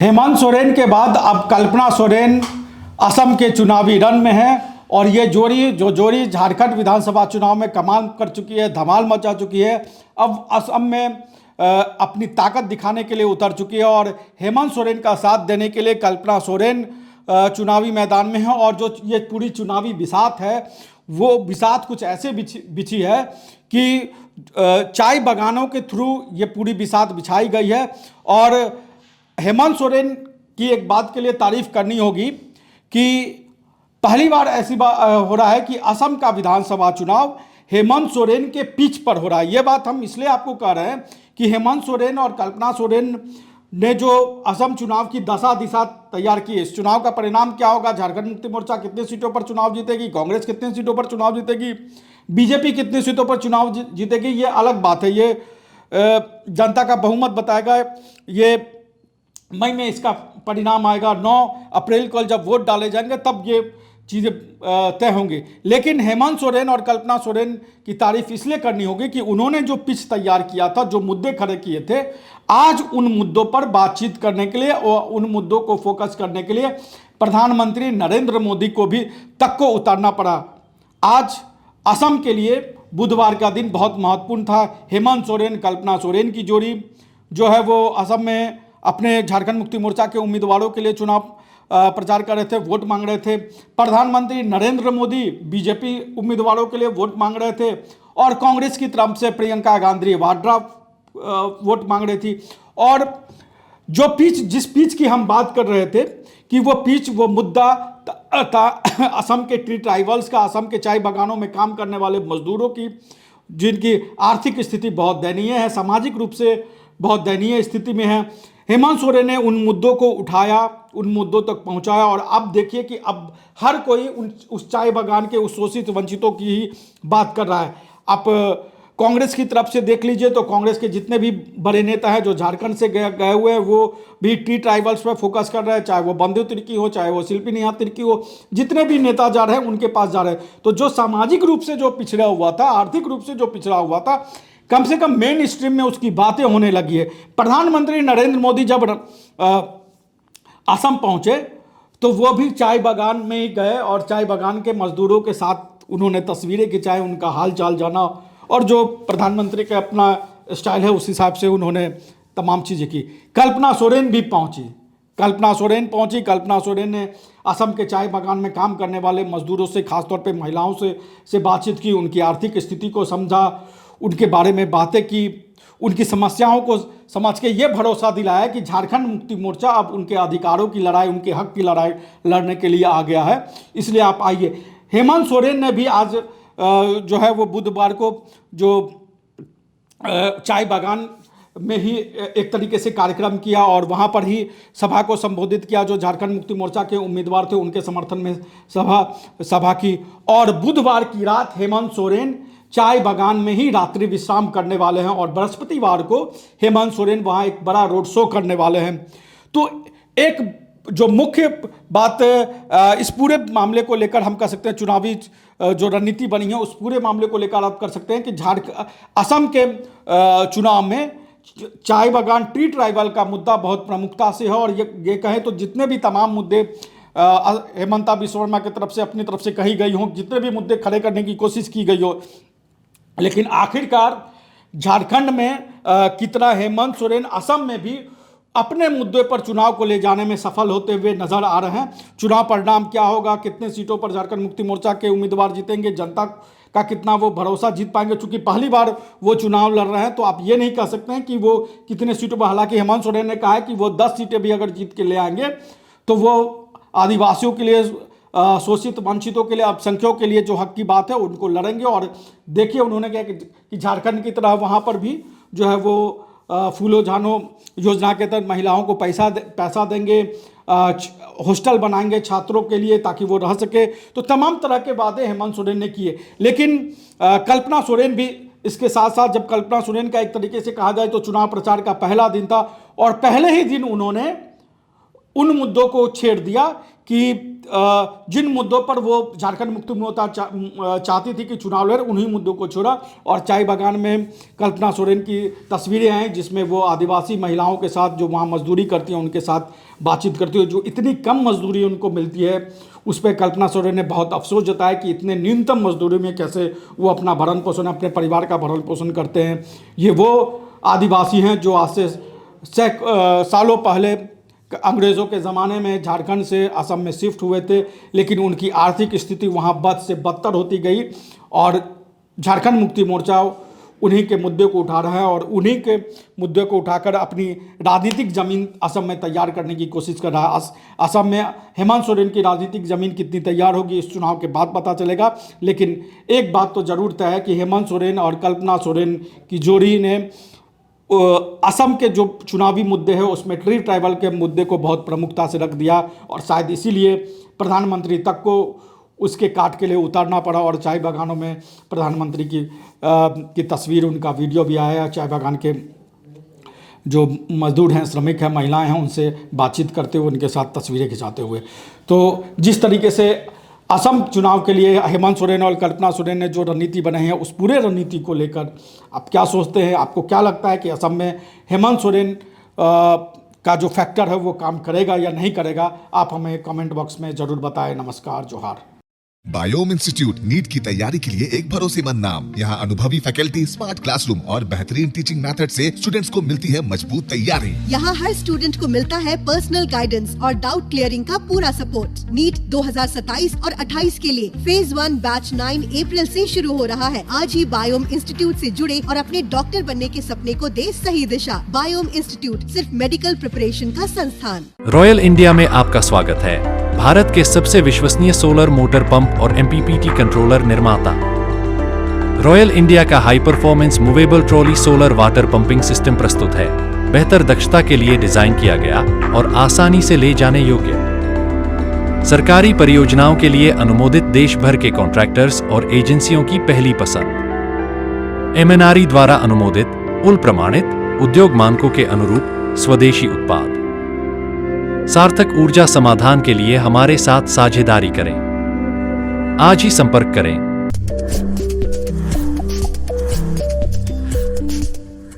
हेमंत सोरेन के बाद अब कल्पना सोरेन असम के चुनावी रण में है और ये जोड़ी झारखंड विधानसभा चुनाव में कमाल कर चुकी है, धमाल मचा चुकी है। अब असम में अपनी ताकत दिखाने के लिए उतर चुकी है और हेमंत सोरेन का साथ देने के लिए कल्पना सोरेन चुनावी मैदान में है। और जो ये पूरी चुनावी बिसात है वो बिसात कुछ ऐसे बिछी है कि चाय बागानों के थ्रू ये पूरी बिसात बिछाई गई है। और हेमंत सोरेन की एक बात के लिए तारीफ करनी होगी कि पहली बार ऐसी हो रहा है कि असम का विधानसभा चुनाव हेमंत सोरेन के पिच पर हो रहा है। ये बात हम इसलिए आपको कह रहे हैं कि हेमंत सोरेन और कल्पना सोरेन ने जो असम चुनाव की दशा दिशा तैयार की है, इस चुनाव का परिणाम क्या होगा, झारखंड मुक्ति मोर्चा कितने सीटों पर चुनाव जीतेगी, कांग्रेस कितने सीटों पर चुनाव जीतेगी, बीजेपी कितनी सीटों पर चुनाव जीतेगी, ये अलग बात है। ये जनता का बहुमत बताएगा। ये मई में इसका परिणाम आएगा। 9 अप्रैल को जब वोट डाले जाएंगे तब ये चीज़ें तय होंगी। लेकिन हेमंत सोरेन और कल्पना सोरेन की तारीफ इसलिए करनी होगी कि उन्होंने जो पिच तैयार किया था, जो मुद्दे खड़े किए थे, आज उन मुद्दों पर बातचीत करने के लिए और उन मुद्दों को फोकस करने के लिए प्रधानमंत्री नरेंद्र मोदी को भी तक को उतारना पड़ा। आज असम के लिए बुधवार का दिन बहुत महत्वपूर्ण था। हेमंत सोरेन कल्पना सोरेन की जोड़ी जो है वो असम में अपने झारखंड मुक्ति मोर्चा के उम्मीदवारों के लिए चुनाव प्रचार कर रहे थे, वोट मांग रहे थे। प्रधानमंत्री नरेंद्र मोदी बीजेपी उम्मीदवारों के लिए वोट मांग रहे थे और कांग्रेस की तरफ से प्रियंका गांधी वाड्रा वोट मांग रही थी। और जो जिस पिच की हम बात कर रहे थे कि वो मुद्दा था असम के ट्री ट्राइबल्स का, असम के चाय बागानों में काम करने वाले मजदूरों की, जिनकी आर्थिक स्थिति बहुत दयनीय है, सामाजिक रूप से बहुत दयनीय स्थिति में है। हेमंत सोरेन ने उन मुद्दों को उठाया, उन मुद्दों तक पहुंचाया और अब देखिए कि अब हर कोई उस चाय बागान के उस शोषित वंचितों की ही बात कर रहा है। आप कांग्रेस की तरफ से देख लीजिए तो कांग्रेस के जितने भी बड़े नेता हैं जो झारखंड से गए हुए हैं वो भी टी ट्राइबल्स पर फोकस कर रहे हैं, चाहे वो बंधु तिर्की हो, चाहे वो शिल्पी नेहा तिर्की हो, जितने भी नेता जा रहे हैं उनके पास जा रहे हैं। तो जो सामाजिक रूप से जो पिछड़ा हुआ था, आर्थिक रूप से जो पिछड़ा हुआ था, कम से कम मेन स्ट्रीम में उसकी बातें होने लगी है। प्रधानमंत्री नरेंद्र मोदी जब असम पहुंचे तो वो भी चाय बागान में ही गए और चाय बागान के मजदूरों के साथ उन्होंने तस्वीरें खिंचाई, उनका हाल चाल जाना और जो प्रधानमंत्री का अपना स्टाइल है उस हिसाब से उन्होंने तमाम चीज़ें की। कल्पना सोरेन भी पहुंची। कल्पना सोरेन ने असम के चाय बागान में काम करने वाले मजदूरों से, खासतौर पे महिलाओं से बातचीत की, उनकी आर्थिक स्थिति को समझा, उनके बारे में बातें की, उनकी समस्याओं को समझ के ये भरोसा दिलाया कि झारखंड मुक्ति मोर्चा अब उनके अधिकारों की लड़ाई, उनके हक की लड़ाई लड़ने के लिए आ गया है, इसलिए आप आइए। हेमंत सोरेन ने भी आज जो है वो बुधवार को जो चाय बागान में ही एक तरीके से कार्यक्रम किया और वहाँ पर ही सभा को संबोधित किया। जो झारखंड मुक्ति मोर्चा के उम्मीदवार थे उनके समर्थन में सभा की। और बुधवार की रात हेमंत सोरेन चाय बागान में ही रात्रि विश्राम करने वाले हैं और बृहस्पतिवार को हेमंत सोरेन वहाँ एक बड़ा रोड शो करने वाले हैं। तो एक जो मुख्य बात इस पूरे मामले को लेकर हम कह सकते हैं, चुनावी जो रणनीति बनी है उस पूरे मामले को लेकर आप कर सकते हैं कि असम के चुनाव में चाय बागान टी ट्राइबल का मुद्दा बहुत प्रमुखता से है। और ये कहें तो जितने भी तमाम मुद्दे हेमंता बिस्वा शर्मा की तरफ से अपनी तरफ से कही गई हों, जितने भी मुद्दे खड़े करने की कोशिश की गई हो, लेकिन आखिरकार झारखंड में कितना हेमंत सोरेन असम में भी अपने मुद्दे पर चुनाव को ले जाने में सफल होते हुए नजर आ रहे हैं। चुनाव परिणाम क्या होगा, कितने सीटों पर झारखंड मुक्ति मोर्चा के उम्मीदवार जीतेंगे, जनता का कितना वो भरोसा जीत पाएंगे, चूंकि पहली बार वो चुनाव लड़ रहे हैं तो आप ये नहीं कह सकते हैं कि वो कितने सीटों पर। हालांकि हेमंत सोरेन ने कहा है कि वो 10 सीटें भी अगर जीत के ले आएंगे तो वो आदिवासियों के लिए, शोषित वंचितों के लिए, अल्पसंख्यकों के लिए जो हक की बात है उनको लड़ेंगे। और देखिए उन्होंने कहा कि झारखंड की तरह वहाँ पर भी जो है वो फूलो झानो योजना के तहत महिलाओं को पैसा देंगे, हॉस्टल बनाएंगे छात्रों के लिए ताकि वो रह सके। तो तमाम तरह के वादे हेमंत सोरेन ने किए। लेकिन कल्पना सोरेन भी इसके साथ साथ, जब कल्पना सोरेन का एक तरीके से कहा जाए तो चुनाव प्रचार का पहला दिन था और पहले ही दिन उन्होंने उन मुद्दों को छेड़ दिया कि जिन मुद्दों पर वो झारखंड मुक्ति मोर्चा चाहती थी कि चुनाव लड़े, उन्हीं मुद्दों को छोड़ा। और चाय बागान में कल्पना सोरेन की तस्वीरें हैं जिसमें वो आदिवासी महिलाओं के साथ जो वहाँ मजदूरी करती हैं उनके साथ बातचीत करती है। जो इतनी कम मजदूरी उनको मिलती है उस पर कल्पना सोरेन ने बहुत अफसोस जताया कि इतने न्यूनतम मजदूरी में कैसे वो अपना भरण पोषण, अपने परिवार का भरण पोषण करते हैं। ये वो आदिवासी हैं जो आज से सालों पहले अंग्रेज़ों के ज़माने में झारखंड से असम में शिफ्ट हुए थे, लेकिन उनकी आर्थिक स्थिति वहाँ बद से बदतर होती गई और झारखंड मुक्ति मोर्चा उन्हीं के मुद्दे को उठा रहा है और उन्हीं के मुद्दे को उठाकर अपनी राजनीतिक ज़मीन असम में तैयार करने की कोशिश कर रहा है। असम में हेमंत सोरेन की राजनीतिक ज़मीन कितनी तैयार होगी इस चुनाव के बाद पता चलेगा, लेकिन एक बात तो ज़रूर तय है कि हेमंत सोरेन और कल्पना सोरेन की जोड़ी ने असम के जो चुनावी मुद्दे हैं उसमें ट्री ट्राइबल के मुद्दे को बहुत प्रमुखता से रख दिया और शायद इसीलिए प्रधानमंत्री तक को उसके काट के लिए उतारना पड़ा। और चाय बागानों में प्रधानमंत्री की तस्वीर, उनका वीडियो भी आया है। चाय बागान के जो मजदूर हैं, श्रमिक हैं, महिलाएं हैं, उनसे बातचीत करते हुए, उनके साथ तस्वीरें खिंचाते हुए। तो जिस तरीके से असम चुनाव के लिए हेमंत सोरेन और कल्पना सोरेन ने जो रणनीति बनाई है उस पूरे रणनीति को लेकर आप क्या सोचते हैं? आपको क्या लगता है कि असम में हेमंत सोरेन का जो फैक्टर है वो काम करेगा या नहीं करेगा? आप हमें कमेंट बॉक्स में ज़रूर बताएं। नमस्कार, जोहार। बायोम इंस्टीट्यूट नीट की तैयारी के लिए एक भरोसेमंद नाम। यहाँ अनुभवी फैकल्टी, स्मार्ट क्लासरूम और बेहतरीन टीचिंग मेथड से स्टूडेंट्स को मिलती है मजबूत तैयारी। यहाँ हर स्टूडेंट को मिलता है पर्सनल गाइडेंस और डाउट क्लियरिंग का पूरा सपोर्ट। नीट 2027 और 28 के लिए फेज 1 बैच 9 अप्रैल से शुरू हो रहा है। आज ही बायोम इंस्टीट्यूट से जुड़े और अपने डॉक्टर बनने के सपने को दे सही दिशा। बायोम इंस्टीट्यूट सिर्फ मेडिकल प्रिपरेशन का संस्थान। रॉयल इंडिया में आपका स्वागत है। भारत के सबसे विश्वसनीय सोलर मोटर पंप और MPPT कंट्रोलर निर्माता। रॉयल इंडिया का high performance movable trolley solar water pumping system प्रस्तुत है। बेहतर दक्षता के लिए डिजाइन किया गया और आसानी से ले जाने योग्य। सरकारी परियोजनाओं के लिए अनुमोदित देश भर के कॉन्ट्रैक्टर्स और एजेंसियों की पहली पसंद। MNRE द्वारा अनुमोदित, उल प्रमाणित, उद्योग मानकों के अनुरूप स्वदेशी उत्पाद। सार्थक ऊर्जा समाधान के लिए हमारे साथ साझेदारी करें। आज ही संपर्क करें।